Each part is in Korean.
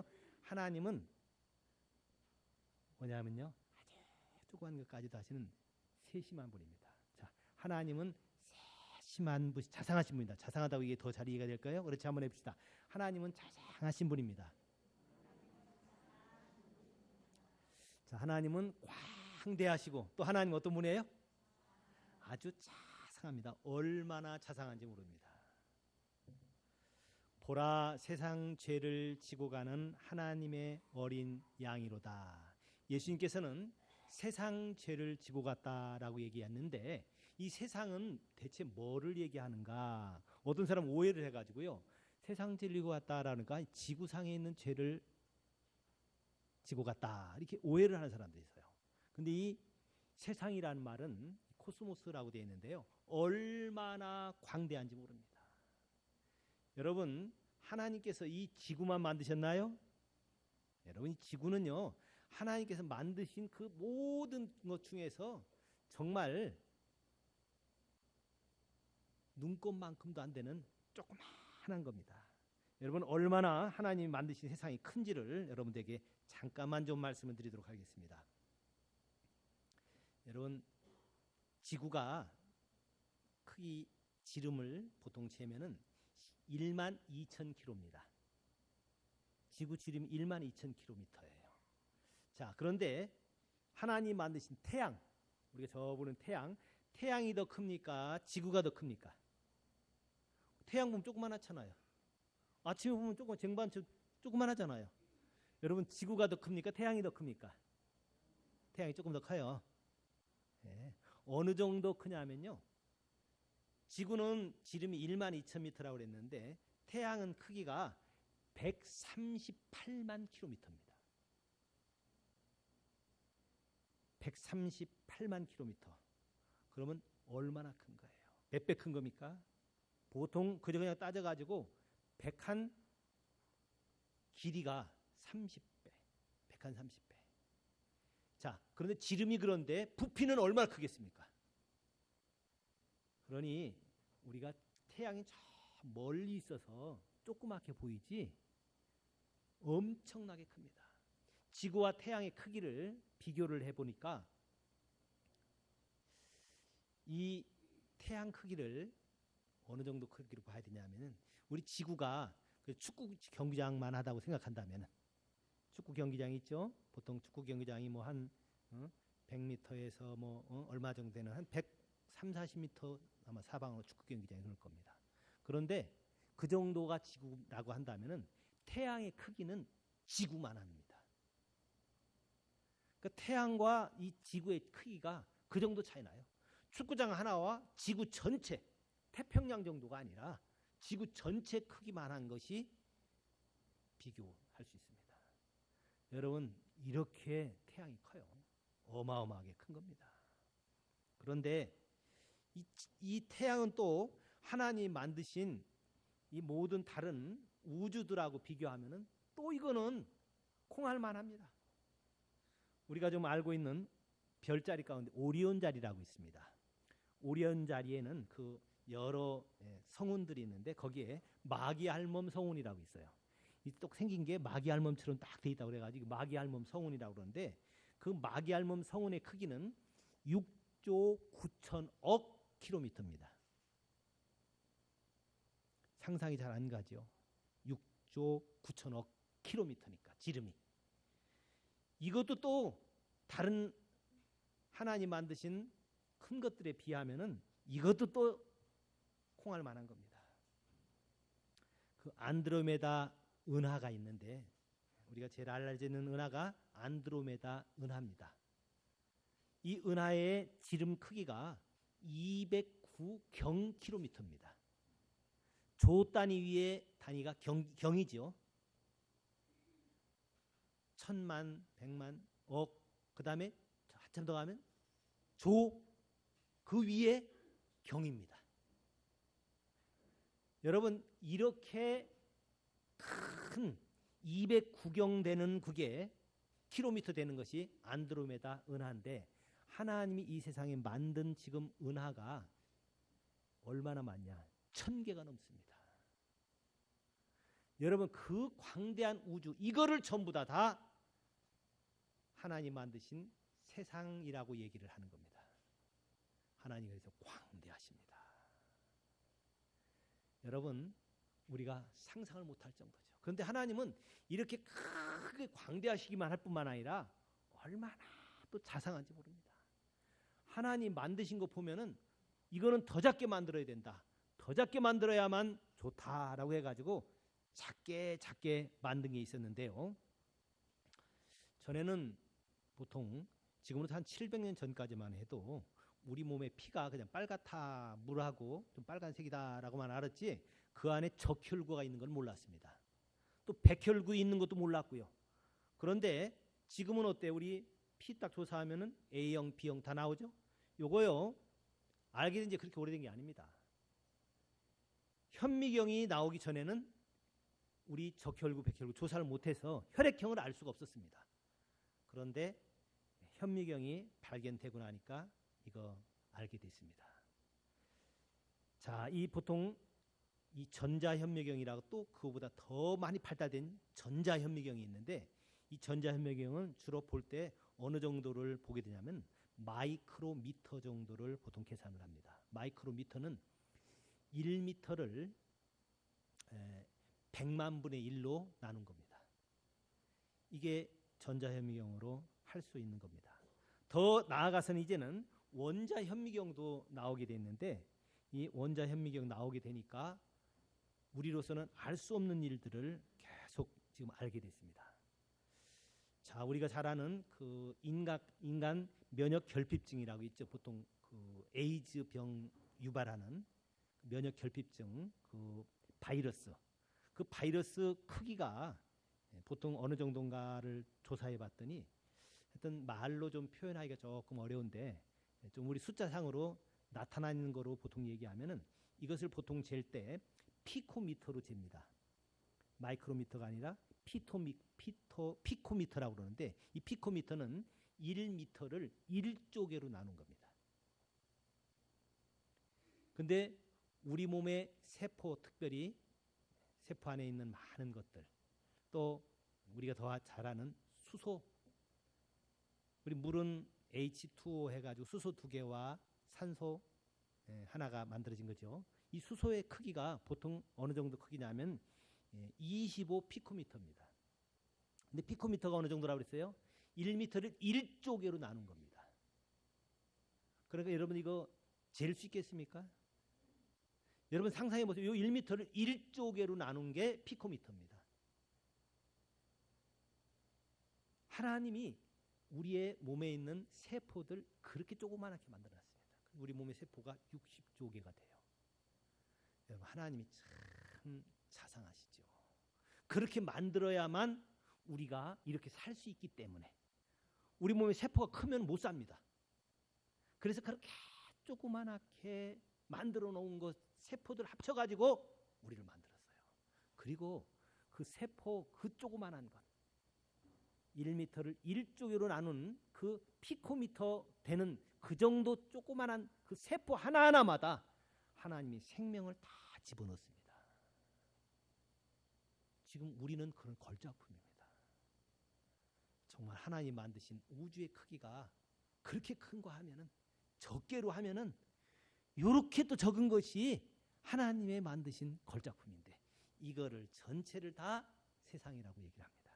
뭐냐면요. 하나님은 뭐냐면요. 아주 조그만 것까지도 하시는 세심한 분입니다. 자, 하나님은 세심한 분, 자상하신 분이다. 자상하다고 이게 더 잘 이해가 될까요? 그렇지, 한번 해봅시다. 하나님은 자상하신 분입니다. 자, 하나님은 광대하시고 또 하나님 어떤 분이에요? 아주 자상합니다. 얼마나 자상한지 모릅니다. 보라, 세상 죄를 지고 가는 하나님의 어린 양이로다. 예수님께서는 세상 죄를 지고 갔다라고 얘기했는데 이 세상은 대체 뭐를 얘기하는가? 어떤 사람 오해를 해가지고요. 세상 죄를 지고 갔다라니까 지구상에 있는 죄를 지고 갔다 이렇게 오해를 하는 사람들이 있어요. 근데 이 세상이라는 말은 코스모스라고 되어 있는데요. 얼마나 광대한지 모릅니다. 여러분, 하나님께서 이 지구만 만드셨나요? 여러분, 이 지구는요, 하나님께서 만드신 그 모든 것 중에서 정말 눈곱만큼도 안 되는 조그마한 겁니다. 여러분, 얼마나 하나님이 만드신 세상이 큰지를 여러분들에게 잠깐만 좀 말씀을 드리도록 하겠습니다. 여러분, 지구가 크기 지름을 보통 재면은 12,000km입니다. 지구 지름이 12,000km예요. 자, 그런데 하나님 만드신 태양, 우리가 저 보는 태양이 더 큽니까? 지구가 더 큽니까? 태양 보면 조그만하잖아요. 아침에 보면 조그만하잖아요. 여러분, 지구가 더 큽니까? 태양이 더 큽니까? 태양이 조금 더 커요. 네. 어느 정도 크냐면요. 지구는 지름이 12,000m라고 그랬는데 태양은 크기가 138만 킬로미터입니다. 138만 킬로미터. 그러면 얼마나 큰 거예요? 몇 배 큰 겁니까? 보통 그냥 따져가지고 100한 길이가 30배. 100한 30배. 자, 그런데 지름이 그런데 부피는 얼마나 크겠습니까? 그러니 우리가 태양이 저 멀리 있어서 조그맣게 보이지 엄청나게 큽니다. 지구와 태양의 크기를 비교를 해보니까 이 태양 크기를 어느 정도 크기로 봐야 되냐면은 우리 지구가 축구 경기장만 하다고 생각한다면 축구 경기장 있죠? 보통 축구 경기장이 뭐 한 100m에서 뭐 얼마 정도 되는 한 130, 40m 아마 사방으로 축구 경기장이 그럴 겁니다. 그런데 그 정도가 지구라고 한다면은 태양의 크기는 지구만합니다. 그러니까 태양과 이 지구의 크기가 그 정도 차이 나요. 축구장 하나와 지구 전체, 태평양 정도가 아니라 지구 전체 크기만한 것이 비교할 수 있습니다. 여러분, 이렇게 태양이 커요. 어마어마하게 큰 겁니다. 그런데 이 태양은 또 하나님이 만드신 이 모든 다른 우주들하고 비교하면은 또 이거는 콩할 만합니다. 우리가 좀 알고 있는 별자리 가운데 오리온 자리라고 있습니다. 오리온 자리에는 그 여러 성운들이 있는데 거기에 마기알몸 성운이라고 있어요. 이 또 생긴 게 마기알몸처럼 딱 돼 있다고 그래가지고 마기알몸 성운이라고 그러는데 그 마기알몸 성운의 크기는 6조 9천억 킬로미터입니다. 상상이 잘 안 가죠. 6조 9천억 킬로미터니까 지름이. 이것도 또 다른 하나님 만드신 큰 것들에 비하면은 이것도 또 콩할 만한 겁니다. 그 안드로메다 은하가 있는데 우리가 제일 알려지는 은하가 안드로메다 은하입니다. 이 은하의 지름 크기가 209경킬로미터입니다. 조 단위 위에 단위가 경이죠. 천만, 백만, 억, 그 다음에 한참 더 가면 조, 그 위에 경입니다. 여러분, 이렇게 큰 209경 되는 그게 킬로미터 되는 것이 안드로메다 은하인데 하나님이 이 세상에 만든 지금 은하가 얼마나 많냐? 1000개가 넘습니다. 여러분 그 광대한 우주 이거를 전부 다 하나님 만드신 세상이라고 얘기를 하는 겁니다. 하나님 그래서 광대하십니다. 여러분 우리가 상상을 못할 정도죠. 그런데 하나님은 이렇게 크게 광대하시기만 할 뿐만 아니라 얼마나 또 자상한지 모릅니다. 하나님 만드신 거 보면은 이거는 더 작게 만들어야 된다. 더 작게 만들어야만 좋다라고 해가지고 작게 만든 게 있었는데요. 전에는 보통 지금부터 한 700년 전까지만 해도 우리 몸의 피가 그냥 빨갛다 물하고 좀 빨간색이다라고만 알았지 그 안에 적혈구가 있는 걸 몰랐습니다. 또 백혈구 있는 것도 몰랐고요. 그런데 지금은 어때요? 우리 피 딱 조사하면은 A형, B형 다 나오죠? 요거요. 알게 된 지 그렇게 오래된 게 아닙니다. 현미경이 나오기 전에는 우리 적혈구, 백혈구 조사를 못해서 혈액형을 알 수가 없었습니다. 그런데 현미경이 발견되고 나니까 이거 알게 됐습니다. 자, 이 보통 이 전자현미경이라고 또 그거보다 더 많이 발달된 전자현미경이 있는데 이 전자현미경은 주로 볼 때 어느 정도를 보게 되냐면 마이크로미터 정도를 보통 계산을 합니다. 마이크로미터는 1미터를 100만 분의 1로 나눈 겁니다. 이게 전자현미경으로 할 수 있는 겁니다. 더 나아가서는 이제는 원자현미경도 나오게 됐는데 이 원자현미경 나오게 되니까 우리로서는 알 수 없는 일들을 계속 지금 알게 됐습니다. 자, 우리가 잘 아는 그 인간 면역 결핍증이라고 있죠. 보통 그 에이즈병 유발하는 면역 결핍증 그 바이러스. 그 바이러스 크기가 보통 어느 정도인가를 조사해 봤더니 하여튼 말로 좀 표현하기가 조금 어려운데 좀 우리 숫자상으로 나타나는 거로 보통 얘기하면은 이것을 보통 잴 때 피코미터로 잽니다. 마이크로미터가 아니라 피코미터라고 그러는데 이 피코미터는 1미터를 1조개로 나눈 겁니다. 근데 우리 몸의 세포, 특별히 세포 안에 있는 많은 것들, 또 우리가 더 잘 아는 수소, 우리 물은 H2O 해가지고 수소 2개와 산소 하나가 만들어진 거죠. 이 수소의 크기가 보통 어느 정도 크기냐면 25 피코미터입니다. 근데 피코미터가 어느 정도라고 그랬어요? 1미터를 1조개로 나눈 겁니다. 그러니까 여러분 이거 잴 수 있겠습니까? 여러분 상상해 보세요. 이 1미터를 1조개로 나눈 게 피코미터입니다. 하나님이 우리의 몸에 있는 세포들 그렇게 조그맣게 만들어놨습니다. 우리 몸의 세포가 60조 개가 돼요. 여러분 하나님이 참 자상하시죠. 그렇게 만들어야만 우리가 이렇게 살 수 있기 때문에 우리 몸의 세포가 크면 못 삽니다. 그래서 그렇게 조그맣게 만들어 놓은 것 세포들 합쳐가지고 우리를 만들었어요. 그리고 그 세포 그 조그만한 것 1미터를 1조개로 나눈 그 피코미터 되는 그 정도 조그만한 그 세포 하나하나마다 하나님이 생명을 다 집어넣습니다. 지금 우리는 그런 걸작품입니다. 정말 하나님 만드신 우주의 크기가 그렇게 큰 거 하면은 적게로 하면은 이렇게 또 적은 것이 하나님의 만드신 걸작품인데 이거를 전체를 다 세상이라고 얘기를 합니다.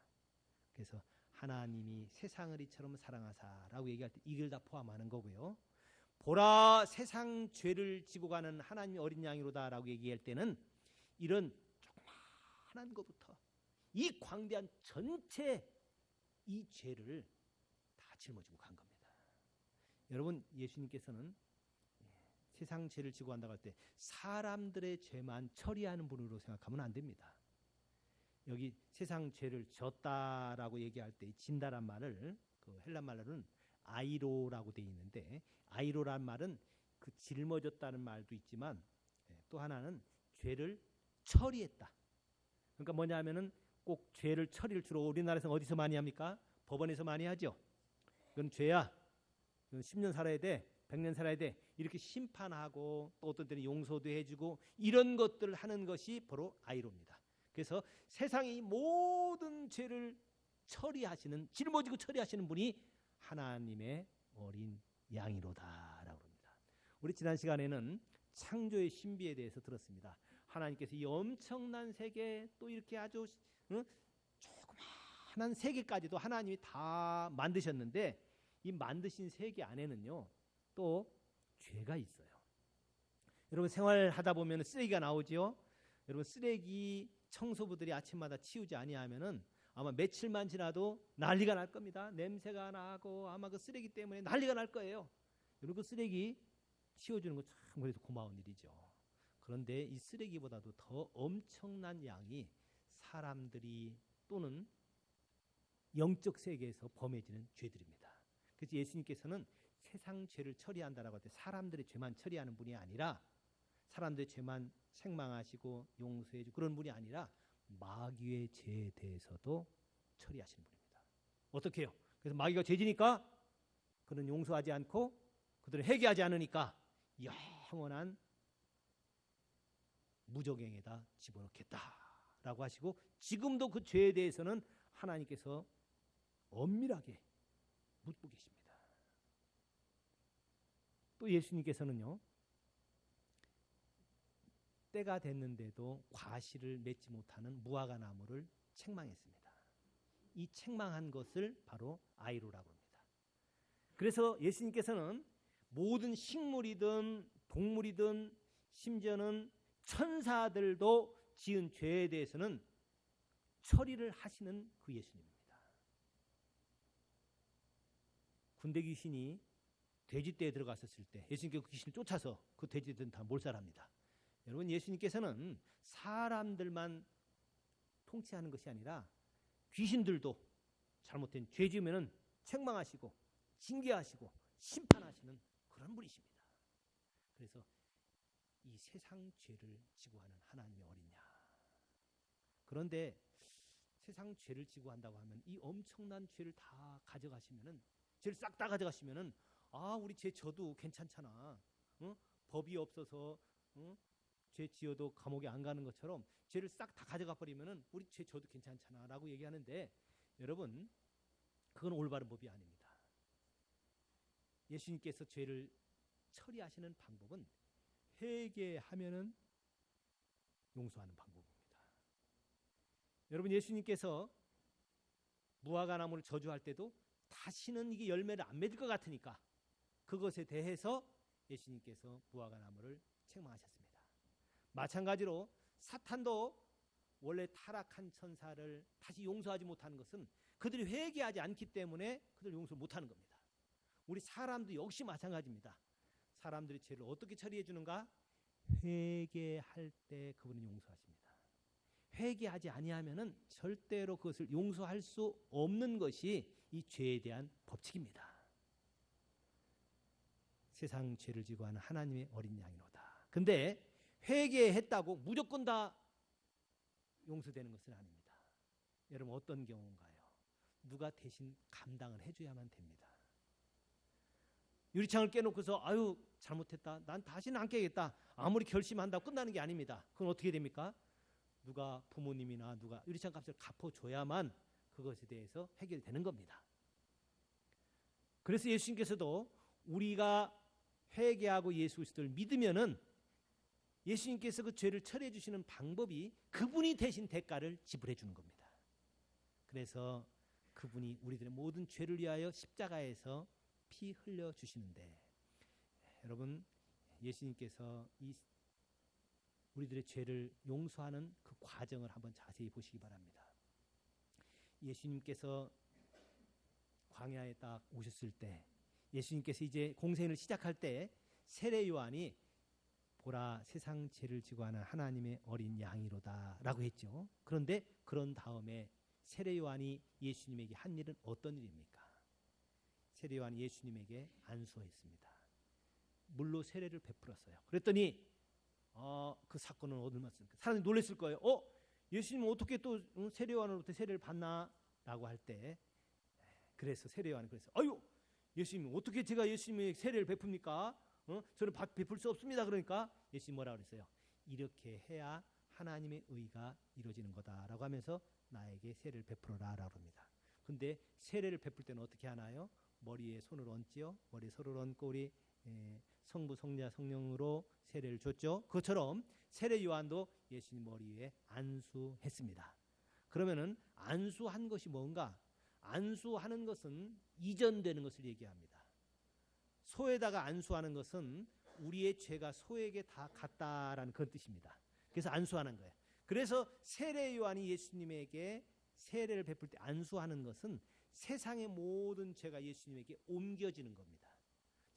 그래서 하나님이 세상을 이처럼 사랑하사라고 얘기할 때 이걸 다 포함하는 거고요. 보라 세상 죄를 지고 가는 하나님의 어린 양이로다라고 얘기할 때는 이런 조그만한 것부터 이 광대한 전체 이 죄를 다 짊어지고 간 겁니다. 여러분 예수님께서는 세상 죄를 지고 간다고 할 때 사람들의 죄만 처리하는 분으로 생각하면 안 됩니다. 여기 세상 죄를 졌다라고 얘기할 때 진다란 말을 그 헬라 말로는 아이로라고 되어 있는데 아이로란 말은 그 짊어졌다는 말도 있지만 또 하나는 죄를 처리했다. 그러니까 뭐냐면은 꼭 죄를 처리를 주로 우리나라에서 어디서 많이 합니까? 법원에서 많이 하죠. 이건 죄야. 이건 10년 살아야 돼. 100년 살아야 돼. 이렇게 심판하고 또 어떤 때는 용서도 해주고 이런 것들을 하는 것이 바로 아이로입니다. 그래서 세상의 모든 죄를 처리하시는, 짊어지고 처리하시는 분이 하나님의 어린 양이로다라고 합니다. 우리 지난 시간에는 창조의 신비에 대해서 들었습니다. 하나님께서 이 엄청난 세계, 또 이렇게 아주 조그마한 세계까지도 하나님이 다 만드셨는데, 이 만드신 세계 안에는요 또 죄가 있어요. 여러분 생활하다 보면 쓰레기가 나오죠. 여러분 쓰레기 청소부들이 아침마다 치우지 아니하면은 아마 며칠만 지나도 난리가 날 겁니다. 냄새가 나고 아마 그 쓰레기 때문에 난리가 날 거예요. 여러분 그 쓰레기 치워주는 거 참 그래도 고마운 일이죠. 그런데 이 쓰레기보다도 더 엄청난 양이 사람들이 또는 영적 세계에서 범해지는 죄들입니다. 그래서 예수님께서는 세상 죄를 처리한다라고 할 때 사람들의 죄만 처리하는 분이 아니라, 사람들의 죄만 책망하시고 용서해주고 그런 분이 아니라 마귀의 죄에 대해서도 처리하시는 분입니다. 어떻게 해요? 그래서 마귀가 죄지니까 그는 용서하지 않고 그들을 회개하지 않으니까 영원한 무저갱에다 집어넣겠다라고 하시고, 지금도 그 죄에 대해서는 하나님께서 엄밀하게 묻고 계십니다. 또 예수님께서는요, 때가 됐는데도 과실을 맺지 못하는 무화과 나무를 책망했습니다. 이 책망한 것을 바로 아이로라고 합니다. 그래서 예수님께서는 모든 식물이든 동물이든 심지어는 천사들도 지은 죄에 대해서는 처리를 하시는 그 예수님입니다. 군대 귀신이 돼지떼에 들어갔었을 때 예수님께서 그 귀신을 쫓아서 그 돼지들은 다 몰살합니다. 여러분 예수님께서는 사람들만 통치하는 것이 아니라 귀신들도 잘못된 죄 지으면 책망하시고 징계하시고 심판하시는 그런 분이십니다. 그래서 이 세상 죄를 지고 하는 하나님의 어린 양. 그런데 세상 죄를 지고 한다고 하면 이 엄청난 죄를 다 가져가시면은, 죄를 싹 다 가져가시면은, 아 우리 죄 져도 괜찮잖아. 법이 없어서 죄 지어도 감옥에 안 가는 것처럼 죄를 싹 다 가져가 버리면은 우리 죄 져도 괜찮잖아라고 얘기하는데, 여러분 그건 올바른 법이 아닙니다. 예수님께서 죄를 처리하시는 방법은 회개하면은 용서하는 방법입니다. 여러분 예수님께서 무화과 나무를 저주할 때도 다시는 이게 열매를 안 맺을 것 같으니까 그것에 대해서 예수님께서 무화과 나무를 책망하셨습니다. 마찬가지로 사탄도 원래 타락한 천사를 다시 용서하지 못하는 것은 그들이 회개하지 않기 때문에 그들을 용서 못하는 겁니다. 우리 사람도 역시 마찬가지입니다. 사람들이 죄를 어떻게 처리해 주는가? 회개할 때 그분은 용서하십니다. 회개하지 아니하면은 절대로 그것을 용서할 수 없는 것이 이 죄에 대한 법칙입니다. 세상 죄를 지고 하는 하나님의 어린 양이로다. 근데 회개했다고 무조건 다 용서되는 것은 아닙니다. 여러분 어떤 경우인가요? 누가 대신 감당을 해줘야만 됩니다. 유리창을 깨놓고서 아유 잘못했다, 난 다시는 안 깨겠다, 아무리 결심한다고 끝나는 게 아닙니다. 그건 어떻게 됩니까? 누가 부모님이나 누가 유리창 값을 갚아줘야만 그것에 대해서 해결되는 겁니다. 그래서 예수님께서도 우리가 회개하고 예수 그리스도를 믿으면은 예수님께서 그 죄를 처리해 주시는 방법이 그분이 대신 대가를 지불해 주는 겁니다. 그래서 그분이 우리들의 모든 죄를 위하여 십자가에서 피 흘려 주시는데, 여러분 예수님께서 이 우리들의 죄를 용서하는 그 과정을 한번 자세히 보시기 바랍니다. 예수님께서 광야에 딱 오셨을 때, 예수님께서 이제 공생을 시작할 때 세례 요한이 보라 세상 죄를 지고 하는 하나님의 어린 양이로다 라고 했죠. 그런데 그런 다음에 세례 요한이 예수님에게 한 일은 어떤 일입니까? 세례 요한이 예수님에게 안수했습니다. 물로 세례를 베풀었어요. 그랬더니 그 사건은 어딜 맞습니까? 사람들이 놀랐을 거예요. 예수님은 어떻게 또 세례 요한으로부터 세례를 받나? 라고 할 때, 그래서 세례 요한이 그래서 아유 예수님 어떻게 제가 예수님에게 세례를 베풉니까? 저는 베풀 수 없습니다. 그러니까 예수님 뭐라 그랬어요? 이렇게 해야 하나님의 의가 이루어지는 거다라고 하면서 나에게 세례를 베풀어라라고 합니다. 근데 세례를 베풀 때는 어떻게 하나요? 머리에 손을 얹지요. 머리에 손을 얹고 우리 성부, 성자, 성령으로 세례를 줬죠. 그것처럼 세례 요한도 예수님 머리 위에 안수했습니다. 그러면은 안수한 것이 뭔가? 안수하는 것은 이전되는 것을 얘기합니다. 소에다가 안수하는 것은 우리의 죄가 소에게 다 갔다라는 그런 뜻입니다. 그래서 안수하는 거예요. 그래서 세례 요한이 예수님에게 세례를 베풀 때 안수하는 것은 세상의 모든 죄가 예수님에게 옮겨지는 겁니다.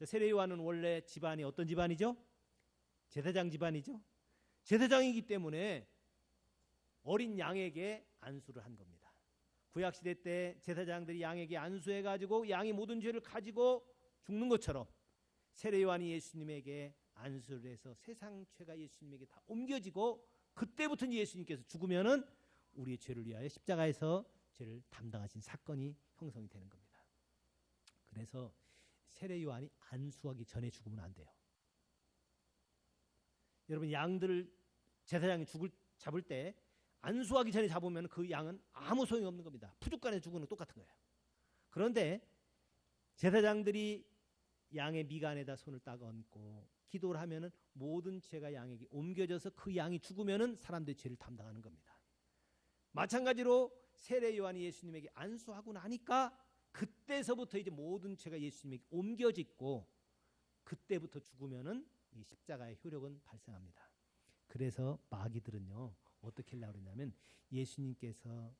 세례 요한은 원래 집안이 어떤 집안이죠? 제사장 집안이죠. 제사장이기 때문에 어린 양에게 안수를 한 겁니다. 구약시대 때 제사장들이 양에게 안수해가지고 양이 모든 죄를 가지고 죽는 것처럼 세례 요한이 예수님에게 안수를 해서 세상 죄가 예수님에게 다 옮겨지고 그때부터 예수님께서 죽으면은 우리의 죄를 위하여 십자가에서 죄를 담당하신 사건이 형성이 되는 겁니다. 그래서 세례 요한이 안수하기 전에 죽으면 안 돼요. 여러분 양들을 제사장이 잡을 때 안수하기 전에 잡으면 그 양은 아무 소용이 없는 겁니다. 푸죽간에 죽은 건 똑같은 거예요. 그런데 제사장들이 양의 미간에다 손을 딱 얹고 기도를 하면은 모든 죄가 양에게 옮겨져서 그 양이 죽으면은 사람들의 죄를 담당하는 겁니다. 마찬가지로 세례 요한이 예수님에게 안수하고 나니까 그때서부터 이제 모든 죄가 예수님에게 옮겨지고 그때부터 죽으면은 이 십자가의 효력은 발생합니다. 그래서 마귀들은요 어떻게 하려고 그러냐면 예수님께서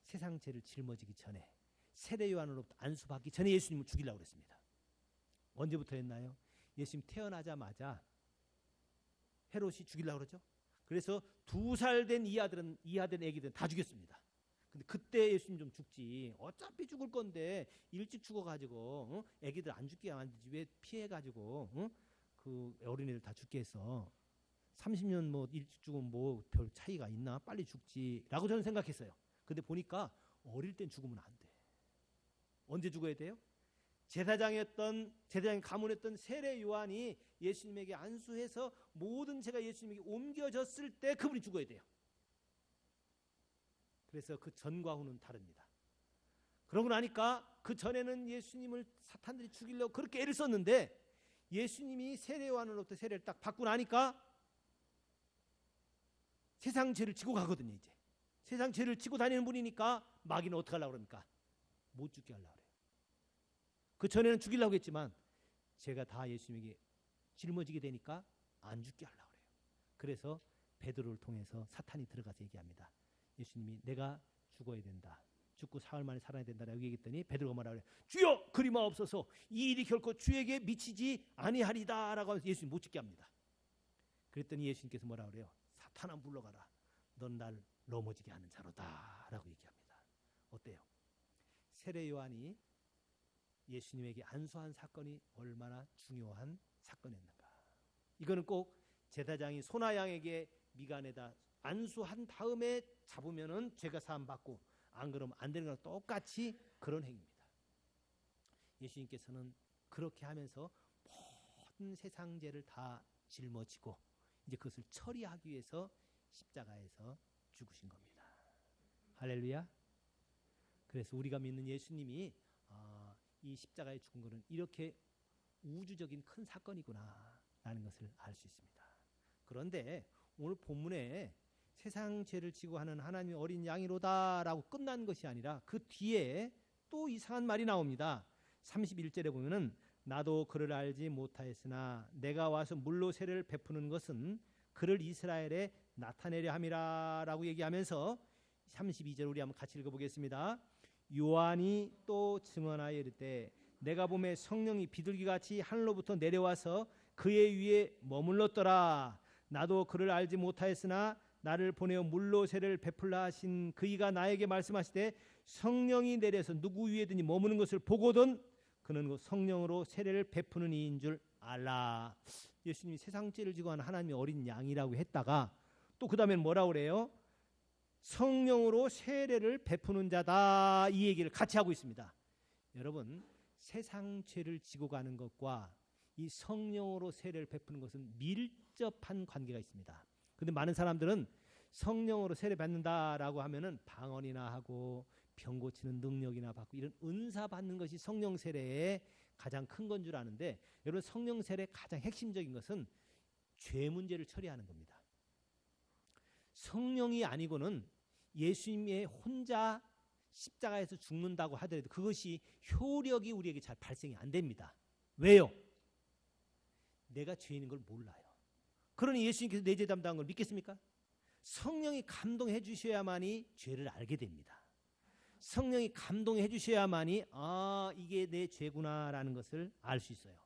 세상 죄를 짊어지기 전에 세례 요한으로부터 안수받기 전에 예수님을 죽이려고 그랬습니다. 언제부터 했나요? 예수님 태어나자마자 헤롯이 죽이려고 그러죠. 그래서 2살 된 이하된 애기들은 다 죽였습니다. 근데 그때 예수님 좀 죽지. 어차피 죽을 건데 일찍 죽어가지고 애기들 안 죽게 만들지 왜 피해가지고 그 어린애들 다 죽게 해서 30년 뭐 일찍 죽으면 뭐 별 차이가 있나? 빨리 죽지라고 저는 생각했어요. 근데 보니까 어릴 땐 죽으면 안 돼. 언제 죽어야 돼요? 제사장이 가문했던 세례 요한이 예수님에게 안수해서 모든 죄가 예수님에게 옮겨졌을 때 그분이 죽어야 돼요. 그래서 그 전과 후는 다릅니다. 그러고 나니까 그 전에는 예수님을 사탄들이 죽이려고 그렇게 애를 썼는데 예수님이 세례 요한으로부터 세례를 딱 받고 나니까 세상 죄를 지고 가거든요. 이제 세상 죄를 지고 다니는 분이니까 마귀는 어떻게 하려고 그럽니까? 못 죽게 하려고 그래요. 그 전에는 죽이려고 했지만 제가 다 예수님에게 짊어지게 되니까 안 죽게 하려고 그래요. 그래서 베드로를 통해서 사탄이 들어가서 얘기합니다. 예수님이 내가 죽어야 된다. 죽고 사흘 만에 살아야 된다라고 얘기했더니 베드로가 뭐라고 그래요? 주여 그리마옵소서 이 일이 결코 주에게 미치지 아니하리다라고 하면서 예수님 못 죽게 합니다. 그랬더니 예수님께서 뭐라고 그래요? 사탄아 물러가라. 넌 날 넘어지게 하는 자로다라고 얘기합니다. 어때요? 세례 요한이 예수님에게 안수한 사건이 얼마나 중요한 사건이었는가. 이거는 꼭 제사장이 소나 양에게 미간에다 안수한 다음에 잡으면은 죄가 사함 받고 안 그러면 안 되는 거랑 똑같이 그런 행위입니다. 예수님께서는 그렇게 하면서 모든 세상 죄를 다 짊어지고 이제 그것을 처리하기 위해서 십자가에서 죽으신 겁니다. 할렐루야. 그래서 우리가 믿는 예수님이 이 십자가에 죽은 것은 이렇게 우주적인 큰 사건이구나 라는 것을 알 수 있습니다. 그런데 오늘 본문에 세상 죄를 지고 하는 하나님의 어린 양이로다라고 끝난 것이 아니라 그 뒤에 또 이상한 말이 나옵니다. 31절에 보면은 나도 그를 알지 못하였으나 내가 와서 물로 세례를 베푸는 것은 그를 이스라엘에 나타내려 함이라라고 얘기하면서 32절 우리 한번 같이 읽어보겠습니다. 요한이 또 증언하여 이르되 내가 보매 성령이 비둘기같이 하늘로부터 내려와서 그의 위에 머물렀더라. 나도 그를 알지 못하였으나 나를 보내어 물로 세례를 베풀라 하신 그이가 나에게 말씀하시되 성령이 내려서 누구 위에든지 머무는 것을 보거든 그는 그 성령으로 세례를 베푸는 이인 줄 알라. 예수님이 세상 죄를 지고 하는 하나님의 어린 양이라고 했다가 또 그 다음에 뭐라고 그래요? 성령으로 세례를 베푸는 자다 이 얘기를 같이 하고 있습니다. 여러분 세상 죄를 지고 가는 것과 이 성령으로 세례를 베푸는 것은 밀접한 관계가 있습니다. 그런데 많은 사람들은 성령으로 세례 받는다라고 하면은 방언이나 하고 병 고치는 능력이나 받고 이런 은사 받는 것이 성령 세례의 가장 큰 건 줄 아는데, 여러분 성령 세례의 가장 핵심적인 것은 죄 문제를 처리하는 겁니다. 성령이 아니고는 예수님의 혼자 십자가에서 죽는다고 하더라도 그것이 효력이 우리에게 잘 발생이 안 됩니다. 왜요? 내가 죄인인 걸 몰라요. 그러니 예수님께서 내 죄 담당한 걸 믿겠습니까? 성령이 감동해 주셔야만이 죄를 알게 됩니다. 성령이 감동해 주셔야만이 이게 내 죄구나라는 것을 알 수 있어요.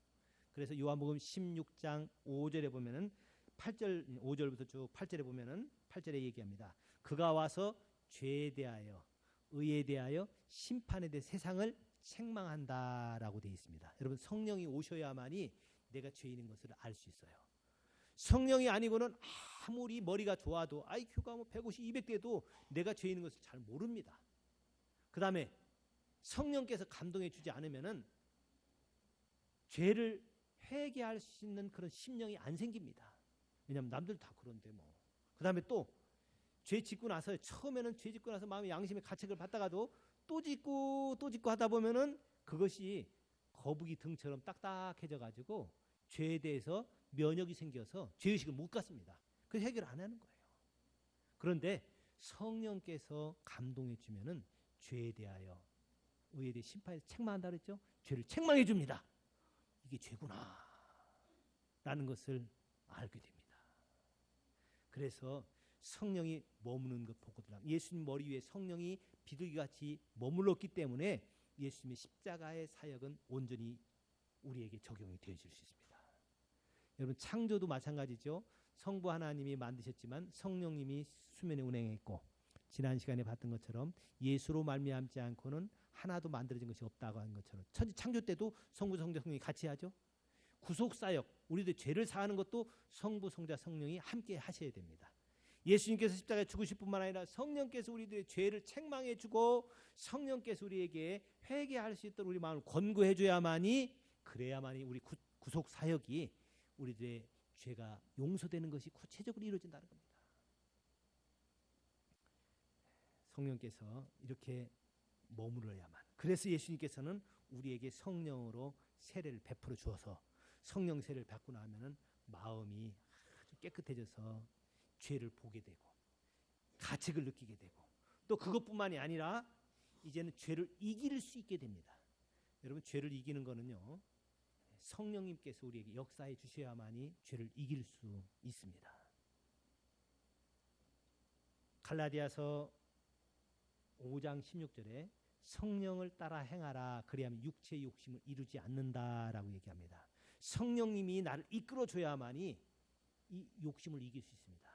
그래서 요한복음 16장 5절에 보면은 8절 5절부터 쭉 8절에 보면은 8절에 얘기합니다. 그가 와서 죄에 대하여 의에 대하여 심판에 대해 세상을 책망한다라고 되어 있습니다. 여러분 성령이 오셔야만이 내가 죄인인 것을 알 수 있어요. 성령이 아니고는 아무리 머리가 좋아도 IQ가 150, 200대도 내가 죄인인 것을 잘 모릅니다. 그 다음에 성령께서 감동해 주지 않으면은 죄를 회개할 수 있는 그런 심령이 안 생깁니다. 왜냐하면 남들 다 그런데 뭐. 그 다음에 또 죄 짓고 나서 처음에는 죄 짓고 나서 마음의 양심의 가책을 받다가도 또 짓고 하다 보면은 그것이 거북이 등처럼 딱딱해져 가지고 죄에 대해서 면역이 생겨서 죄의식을 못 갖습니다. 그래서 해결 안 하는 거예요. 그런데 성령께서 감동해 주면은 죄에 대하여 의에 대해 심판에서 책망한다 그랬죠. 죄를 책망해 줍니다. 이게 죄구나 라는 것을 알게 됩니다. 그래서 성령이 머무는 것 보고들 예수님 머리 위에 성령이 비둘기같이 머물렀기 때문에 예수님의 십자가의 사역은 온전히 우리에게 적용이 되어질 수 있습니다. 여러분 창조도 마찬가지죠. 성부 하나님이 만드셨지만 성령님이 수면에 운행했고, 지난 시간에 봤던 것처럼 예수로 말미암지 않고는 하나도 만들어진 것이 없다고 한 것처럼 창조 때도 성부 성자 성령이 같이 하죠. 구속사역, 우리들 죄를 사하는 것도 성부 성자 성령이 함께 하셔야 됩니다. 예수님께서 십자가에 죽으실 뿐만 아니라 성령께서 우리들의 죄를 책망해 주고 성령께서 우리에게 회개할 수 있도록 우리 마음을 권고해 줘야만이, 그래야만이 우리 구속 사역이 우리들의 죄가 용서되는 것이 구체적으로 이루어진다는 겁니다. 성령께서 이렇게 머무러야만. 그래서 예수님께서는 우리에게 성령으로 세례를 베풀어 주어서 성령 세례를 받고 나면은 마음이 아주 깨끗해져서 죄를 보게 되고 가책을 느끼게 되고, 또 그것뿐만이 아니라 이제는 죄를 이길 수 있게 됩니다. 여러분 죄를 이기는 거는요, 성령님께서 우리에게 역사해 주셔야만이 죄를 이길 수 있습니다. 갈라디아서 5장 16절에 성령을 따라 행하라 그리하면 육체의 욕심을 이루지 않는다라고 얘기합니다. 성령님이 나를 이끌어 줘야만이 이 욕심을 이길 수 있습니다.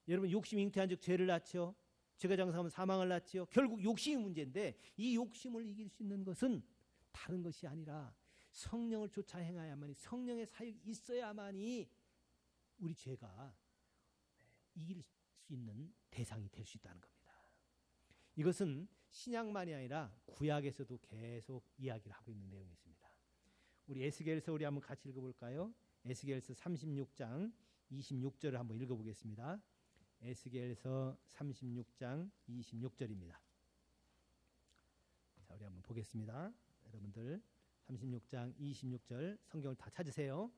여러분 욕심이 잉태한 즉 죄를 낳죠. 죄가 장사하면 사망을 낳죠. 결국 욕심이 문제인데 이 욕심을 이길 수 있는 것은 다른 것이 아니라 성령을 쫓아 행해야만이, 성령의 사역이 있어야만이 우리 죄가 이길 수 있는 대상이 될 수 있다는 겁니다. 이것은 신약만이 아니라 구약에서도 계속 이야기를 하고 있는 내용이 있습니다. 우리 에스겔서 우리 한번 같이 읽어볼까요? 에스겔서 36장 26절을 한번 읽어보겠습니다. 에스겔서 36장 26절입니다. 자, 우리 한번 보겠습니다. 여러분들 36장 26절 성경을 다 찾으세요.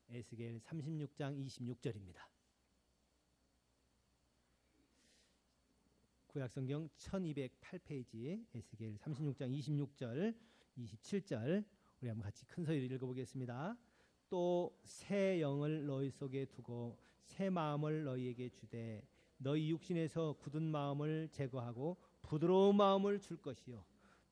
에스겔 36장 26절입니다. 구약성경 1208페이지 에스겔 36장 26절 27절 우리 한번 같이 큰 소리로 읽어보겠습니다. 또 새 영을 너희 속에 두고 새 마음을 너희에게 주되 너희 육신에서 굳은 마음을 제거하고 부드러운 마음을 줄 것이요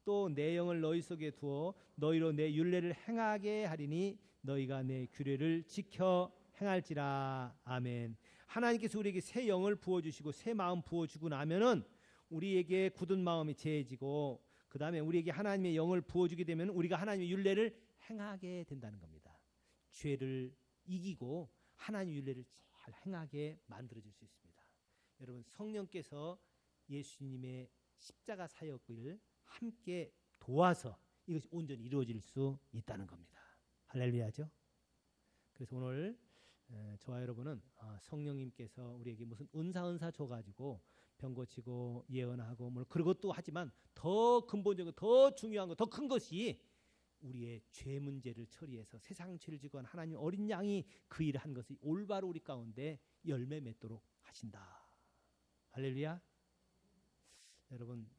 또 내 영을 너희 속에 두어 너희로 내 율례를 행하게 하리니 너희가 내 규례를 지켜 행할지라. 아멘. 하나님께서 우리에게 새 영을 부어주시고 새 마음 부어주고 나면은 우리에게 굳은 마음이 제해지고 그 다음에 우리에게 하나님의 영을 부어주게 되면 우리가 하나님의 율례를 행하게 된다는 겁니다. 죄를 이기고 하나님의 율례를 잘 행하게 만들어질 수 있습니다. 여러분 성령께서 예수님의 십자가 사역을 함께 도와서 이것이 온전히 이루어질 수 있다는 겁니다. 할렐루야죠. 그래서 오늘 저와 여러분은 성령님께서 우리에게 무슨 은사 줘가지고 병 고치고 예언하고 뭐 그것도 하지만 더 근본적으로 더 중요한 거, 더 큰 것이 우리의 죄 문제를 처리해서 세상 죄를 지고 한 하나님 어린 양이 그 일을 한 것이 올바로 우리 가운데 열매 맺도록 하신다. 할렐루야. 여러분,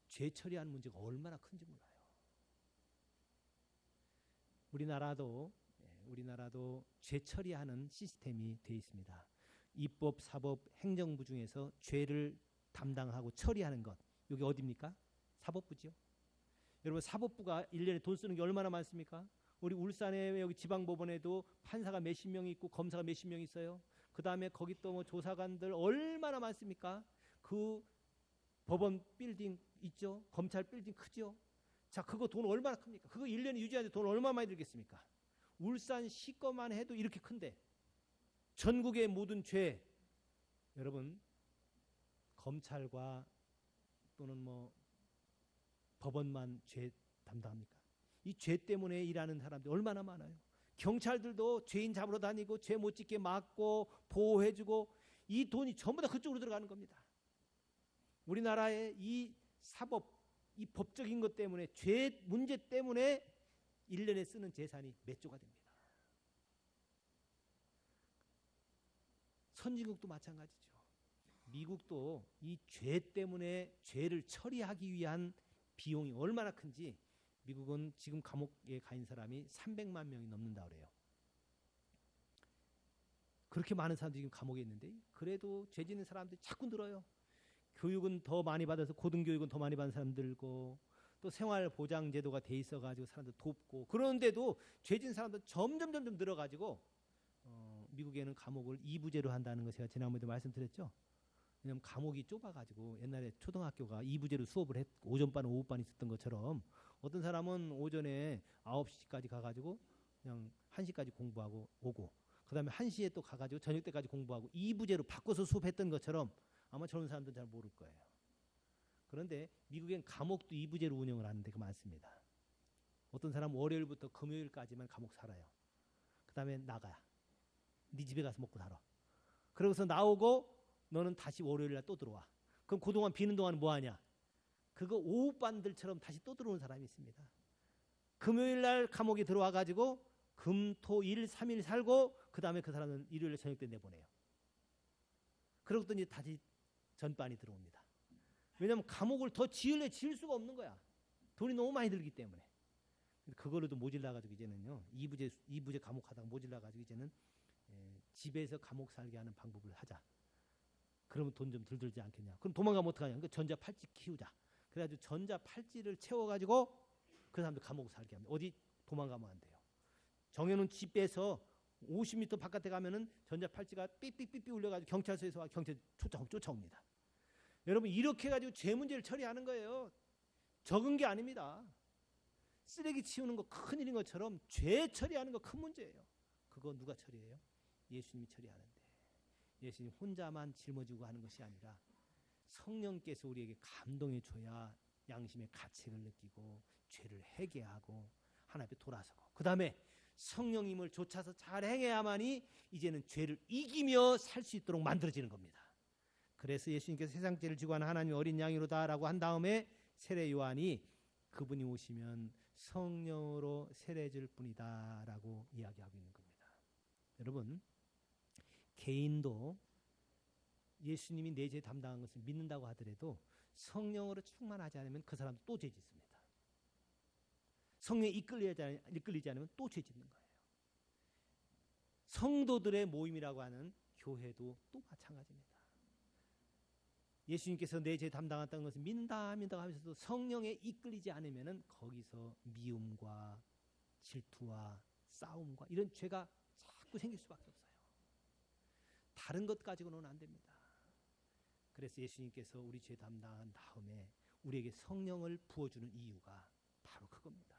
죄 처리하는 문제가 얼마나 큰지 몰라요. 우리나라도 죄 처리하는 시스템이 되어 있습니다. 입법, 사법, 행정부 중에서 죄를 담당하고 처리하는 것, 여기 어디입니까? 사법부지요. 여러분, 사법부가 1년에 돈 쓰는 게 얼마나 많습니까? 우리 울산에 여기 지방법원에도 판사가 몇십 명 있고 검사가 몇십 명 있어요. 그 다음에 거기 또 뭐 조사관들 얼마나 많습니까? 그 법원 빌딩 있죠? 검찰 빌딩 크죠? 자, 그거 돈 얼마나 큽니까? 그거 1년에 유지하는데 돈 얼마나 많이 들겠습니까? 울산시 거만 해도 이렇게 큰데 전국의 모든 죄, 여러분, 검찰과 또는 뭐 법원만 죄 담당합니까? 이 죄 때문에 일하는 사람들 얼마나 많아요. 경찰들도 죄인 잡으러 다니고 죄 못 짓게 막고 보호해주고 이 돈이 전부 다 그쪽으로 들어가는 겁니다. 우리나라의 이 사법, 이 법적인 것 때문에 죄 문제 때문에 1년에 쓰는 재산이 몇 조가 됩니다. 선진국도 마찬가지죠. 미국도 이 죄 때문에 죄를 처리하기 위한 비용이 얼마나 큰지 미국은 지금 감옥에 가 있는 사람이 300만 명이 넘는다 그래요. 그렇게 많은 사람들이 지금 감옥에 있는데 그래도 죄 짓는 사람들이 자꾸 늘어요. 교육은 더 많이 받아서 고등교육은 더 많이 받는 사람들고 또 생활보장제도가 돼 있어가지고 사람들 돕고 그런데도 죄 짓는 사람들 점점 늘어가지고 미국에는 감옥을 2부제로 한다는 거 제가 지난번에도 말씀드렸죠. 왜냐하면 감옥이 좁아가지고 옛날에 초등학교가 2부제로 수업을 했고 오전반 오후반 있었던 것처럼 어떤 사람은 오전에 9시까지 가가지고 그냥 1시까지 공부하고 오고 그 다음에 1시에 또 가가지고 저녁 때까지 공부하고 2부제로 바꿔서 수업했던 것처럼 아마 저런 사람들은 잘 모를 거예요. 그런데 미국엔 감옥도 2부제로 운영을 하는 데가 많습니다. 어떤 사람은 월요일부터 금요일까지만 감옥 살아요. 그 다음에 나가. 네 집에 가서 먹고 살아. 그러고서 나오고 너는 다시 월요일날 또 들어와. 그럼 그동안 비는 동안 뭐 하냐? 그거 오후반들처럼 다시 또 들어오는 사람이 있습니다. 금요일날 감옥에 들어와가지고 금, 토, 일, 3일 살고 그 다음에 그 사람은 일요일 저녁 때 내보내요. 그러고더니 다시 전반이 들어옵니다. 왜냐하면 감옥을 더 지을 수가 없는 거야. 돈이 너무 많이 들기 때문에. 그걸로도 모질라가지고 이제는요. 2부제 감옥 하다가 모질라가지고 이제는 집에서 감옥 살게 하는 방법을 하자. 그러면 돈 좀 덜 들지 않겠냐. 그럼 도망가면 어떡하냐. 그러니까 전자팔찌 키우자. 그래가지고 전자팔찌를 채워가지고 그 사람들 감옥 살게 합니다. 어디 도망가면 안 돼요. 정해놓은 집에서 50m 바깥에 가면은 전자팔찌가 삐삐삐삐 울려가지고 경찰서에서 와 경찰 쫓아옵니다. 여러분 이렇게 해가지고 죄 문제를 처리하는 거예요. 적은 게 아닙니다. 쓰레기 치우는 거 큰일인 것처럼 죄 처리하는 거 큰 문제예요. 그거 누가 처리해요? 예수님이 처리하는데 예수님 혼자만 짊어지고 하는 것이 아니라 성령께서 우리에게 감동해 줘야 양심의 가책을 느끼고 죄를 회개하고 하나님 앞에 돌아서고 그 다음에 성령님을 좇아서 잘 행해야만이 이제는 죄를 이기며 살 수 있도록 만들어지는 겁니다. 그래서 예수님께서 세상 죄를 지고 하는 하나님 어린 양이로다라고 한 다음에 세례 요한이 그분이 오시면 성령으로 세례줄 뿐이다라고 이야기하고 있는 겁니다. 여러분 개인도 예수님이 내 죄 담당한 것을 믿는다고 하더라도 성령으로 충만하지 않으면 그 사람도 또 죄 짓습니다. 성령에 이끌리지 않으면 또 죄 짓는 거예요. 성도들의 모임이라고 하는 교회도 또 마찬가지입니다. 예수님께서 내 죄 담당했다는 것을 믿는다 하면서도 성령에 이끌리지 않으면 거기서 미움과 질투와 싸움과 이런 죄가 자꾸 생길 수밖에 없어요. 다른 것 가지고는 안 됩니다. 그래서 예수님께서 우리 죄 담당한 다음에 우리에게 성령을 부어주는 이유가 바로 그겁니다.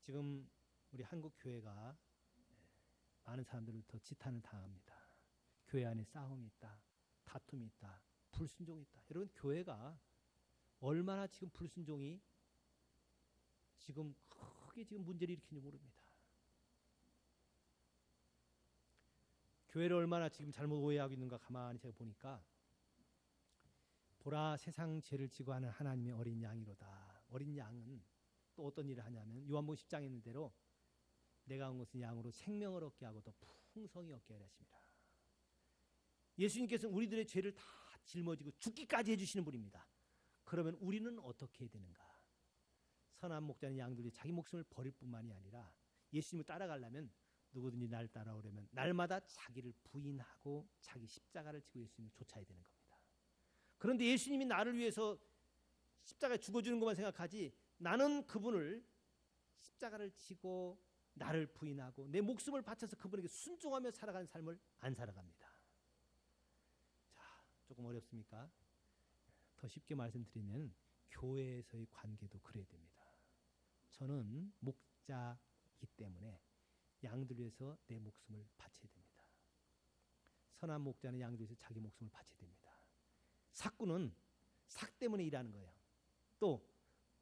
지금 우리 한국 교회가 많은 사람들로부터 지탄을 당합니다. 교회 안에 싸움이 있다, 다툼이 있다, 불순종이 있다. 여러분 교회가 얼마나 지금 불순종이 지금 크게 지금 문제를 일으키는지 모릅니다. 교회를 얼마나 지금 잘못 오해하고 있는가 가만히 제가 보니까 보라 세상 죄를 지고 하는 하나님의 어린 양이로다. 어린 양은 또 어떤 일을 하냐면 요한복음 10장에 있는 대로 내가 온 것은 양으로 생명을 얻게 하고 더 풍성히 얻게 하려 하십니다. 예수님께서는 우리들의 죄를 다 짊어지고 죽기까지 해주시는 분입니다. 그러면 우리는 어떻게 해야 되는가? 선한 목자는 양들이 자기 목숨을 버릴 뿐만이 아니라 예수님을 따라가려면 누구든지 나를 따라오려면 날마다 자기를 부인하고 자기 십자가를 지고 예수님을 쫓아야 되는 겁니다. 그런데 예수님이 나를 위해서 십자가에 죽어주는 것만 생각하지 나는 그분을 십자가를 지고 나를 부인하고 내 목숨을 바쳐서 그분에게 순종하며 살아가는 삶을 안 살아갑니다. 자, 조금 어렵습니까? 더 쉽게 말씀드리면 교회에서의 관계도 그래야 됩니다. 저는 목자이기 때문에 양들 위해서 내 목숨을 바쳐야 됩니다. 선한 목자는 양들 위해서 자기 목숨을 바쳐야 됩니다. 삭구는 삭 때문에 일하는 거예요. 또